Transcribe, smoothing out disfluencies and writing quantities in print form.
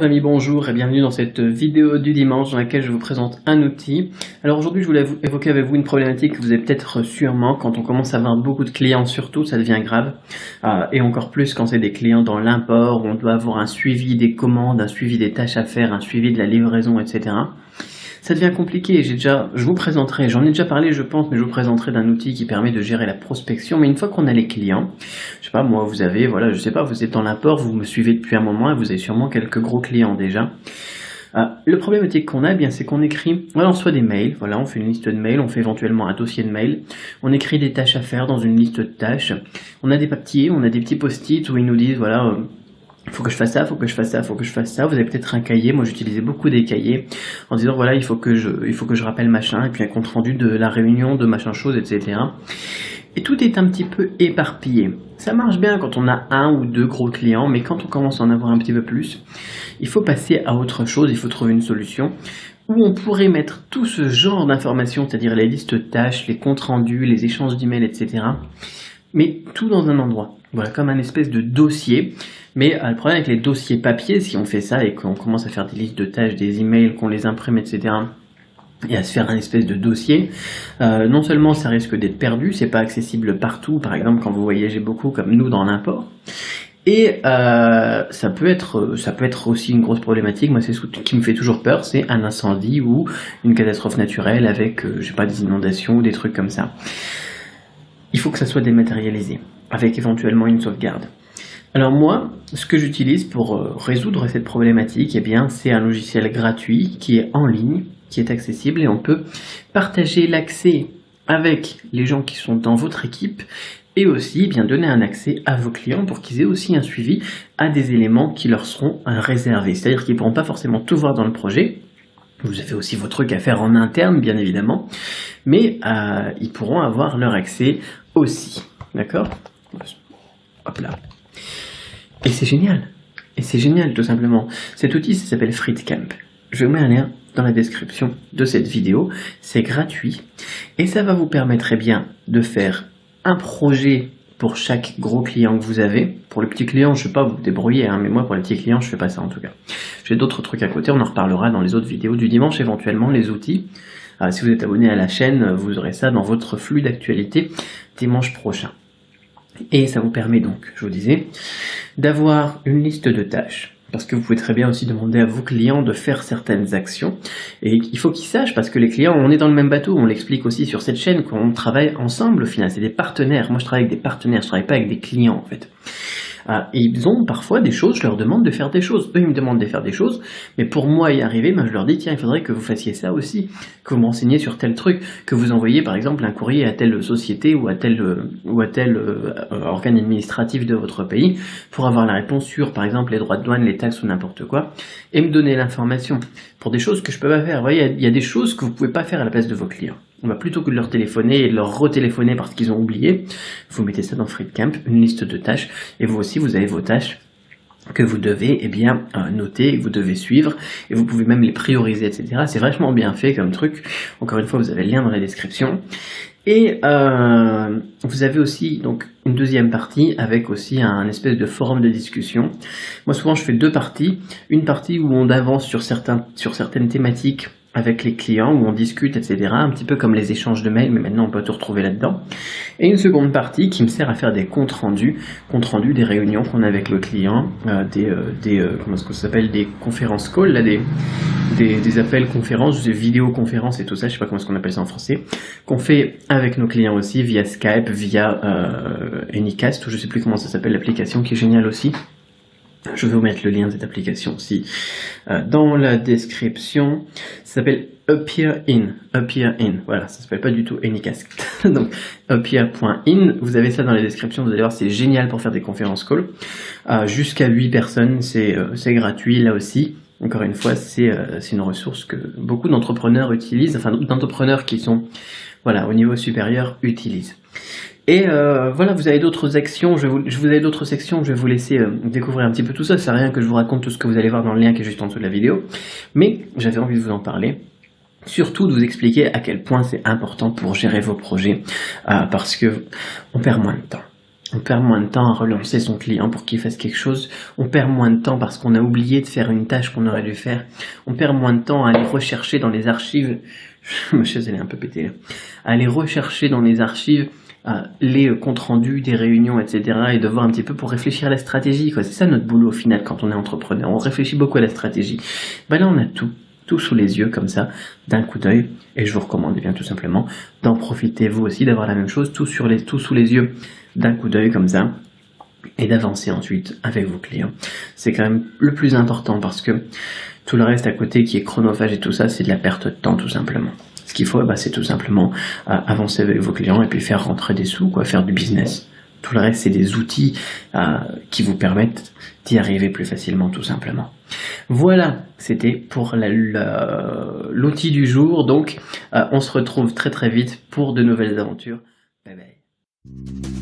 Amis, bonjour et bienvenue dans cette vidéo du dimanche dans laquelle je vous présente un outil. Alors aujourd'hui je voulais évoquer avec vous une problématique que vous avez peut-être sûrement quand on commence à avoir beaucoup de clients, surtout ça devient grave, et encore plus quand c'est des clients dans l'import où on doit avoir un suivi des commandes, un suivi des tâches à faire, un suivi de la livraison, etc. Ça devient compliqué, je vous présenterai, j'en ai déjà parlé je pense, mais je vous présenterai d'un outil qui permet de gérer la prospection. Mais une fois qu'on a les clients, je sais pas moi, vous avez, voilà, je sais pas, vous êtes dans l'import, vous me suivez depuis un moment et vous avez sûrement quelques gros clients déjà. Le problématique qu'on a, eh bien, c'est qu'on écrit, voilà, on reçoit des mails, voilà, on fait une liste de mails, on fait éventuellement un dossier de mails, on écrit des tâches à faire dans une liste de tâches, on a des papiers, on a des petits post-it où ils nous disent, voilà, faut que je fasse ça, faut que je fasse ça, faut que je fasse ça. Vous avez peut-être un cahier, moi j'utilisais beaucoup des cahiers, en disant voilà, il faut que je rappelle machin, et puis un compte rendu de la réunion, de machin chose, etc. Et tout est un petit peu éparpillé. Ça marche bien quand on a un ou deux gros clients, mais quand on commence à en avoir un petit peu plus, il faut passer à autre chose, il faut trouver une solution où on pourrait mettre tout ce genre d'informations, c'est-à-dire les listes de tâches, les comptes rendus, les échanges d'emails, etc. Mais tout dans un endroit. Voilà, comme un espèce de dossier. Mais le problème avec les dossiers papier, si on fait ça et qu'on commence à faire des listes de tâches, des emails, qu'on les imprime, etc., et à se faire un espèce de dossier, non seulement ça risque d'être perdu, c'est pas accessible partout, par exemple quand vous voyagez beaucoup comme nous dans l'import, et ça peut être aussi une grosse problématique. Moi c'est ce qui me fait toujours peur, c'est un incendie ou une catastrophe naturelle avec, je sais pas, des inondations ou des trucs comme ça. Il faut que ça soit dématérialisé, avec éventuellement une sauvegarde. Alors moi, ce que j'utilise pour résoudre cette problématique, eh bien, c'est un logiciel gratuit qui est en ligne, qui est accessible, et on peut partager l'accès avec les gens qui sont dans votre équipe, et aussi bien donner un accès à vos clients pour qu'ils aient aussi un suivi à des éléments qui leur seront réservés. C'est-à-dire qu'ils ne pourront pas forcément tout voir dans le projet. Vous avez aussi vos trucs à faire en interne, bien évidemment, mais ils pourront avoir leur accès aussi. D'accord ? Hop là. Et c'est génial tout simplement. Cet outil, ça s'appelle FreeCamp. Je vous mets un lien dans la description de cette vidéo. C'est gratuit et ça va vous permettre bien de faire un projet pour chaque gros client que vous avez. Pour le petit client, je ne sais pas, vous vous débrouillez, hein, mais moi pour les petits clients, je ne fais pas ça en tout cas. J'ai d'autres trucs à côté, on en reparlera dans les autres vidéos du dimanche éventuellement, les outils. Si vous êtes abonné à la chaîne, vous aurez ça dans votre flux d'actualité dimanche prochain. Et ça vous permet donc, je vous disais, d'avoir une liste de tâches. Parce que vous pouvez très bien aussi demander à vos clients de faire certaines actions. Et il faut qu'ils sachent, parce que les clients, on est dans le même bateau, on l'explique aussi sur cette chaîne, qu'on travaille ensemble au final, c'est des partenaires. Moi je travaille avec des partenaires, je travaille pas avec des clients en fait. Et ils ont parfois des choses, je leur demande de faire des choses. Eux, ils me demandent de faire des choses, mais pour moi y arriver, je leur dis, tiens, il faudrait que vous fassiez ça aussi, que vous m'enseigniez sur tel truc, que vous envoyiez par exemple un courrier à telle société ou à tel organe administratif de votre pays, pour avoir la réponse sur, par exemple, les droits de douane, les taxes ou n'importe quoi, et me donner l'information pour des choses que je peux pas faire. Vous voyez, il y a des choses que vous pouvez pas faire à la place de vos clients. Plutôt que de leur téléphoner et de leur retéléphoner parce qu'ils ont oublié, vous mettez ça dans FreeCamp, une liste de tâches, et vous aussi vous avez vos tâches que vous devez noter, que vous devez suivre, et vous pouvez même les prioriser, etc. C'est vachement bien fait comme truc. Encore une fois, vous avez le lien dans la description. Et vous avez aussi donc une deuxième partie avec aussi un espèce de forum de discussion. Moi souvent je fais deux parties. Une partie où on avance sur certaines thématiques avec les clients, où on discute, etc. Un petit peu comme les échanges de mails, mais maintenant on peut tout retrouver là-dedans. Et une seconde partie qui me sert à faire des comptes rendus des réunions qu'on a avec le client, comment est-ce que ça s'appelle, des conférences calls, là, des appels conférences, des vidéoconférences et tout ça, je sais pas comment est-ce qu'on appelle ça en français, qu'on fait avec nos clients aussi via Skype, via Anycast, ou je sais plus comment ça s'appelle l'application qui est géniale aussi. Je vais vous mettre le lien de cette application aussi dans la description. Ça s'appelle Appear In. Voilà, ça s'appelle pas du tout Anycast. Donc Appear.in, vous avez ça dans la description, vous allez voir, c'est génial pour faire des conférences call. Jusqu'à 8 personnes, c'est gratuit là aussi. Encore une fois, c'est une ressource que beaucoup d'entrepreneurs utilisent, enfin d'entrepreneurs qui sont au niveau supérieur utilisent. Et voilà, vous avez d'autres actions, je vous ai d'autres sections, je vais vous laisser découvrir un petit peu tout ça. Ça sert à rien que je vous raconte tout ce que vous allez voir dans le lien qui est juste en dessous de la vidéo, mais j'avais envie de vous en parler. Surtout de vous expliquer à quel point c'est important pour gérer vos projets, parce que on perd moins de temps. On perd moins de temps à relancer son client pour qu'il fasse quelque chose. On perd moins de temps parce qu'on a oublié de faire une tâche qu'on aurait dû faire. On perd moins de temps à aller rechercher dans les archives. Ma chaise, elle est un peu pétée là. À aller rechercher dans les archives les comptes rendus des réunions, etc. et de voir un petit peu pour réfléchir à la stratégie, quoi. C'est ça notre boulot au final quand on est entrepreneur. On réfléchit beaucoup à la stratégie. Ben là, on a tout sous les yeux comme ça, d'un coup d'œil. Et je vous recommande bien tout simplement d'en profiter vous aussi, d'avoir la même chose, tout sous les yeux, d'un coup d'œil comme ça, et d'avancer ensuite avec vos clients. C'est quand même le plus important parce que tout le reste à côté qui est chronophage et tout ça, c'est de la perte de temps tout simplement. Ce qu'il faut, c'est tout simplement avancer avec vos clients et puis faire rentrer des sous, quoi, faire du business. Tout le reste, c'est des outils qui vous permettent d'y arriver plus facilement, tout simplement. Voilà, c'était pour l'outil du jour. Donc, on se retrouve très très vite pour de nouvelles aventures. Bye bye.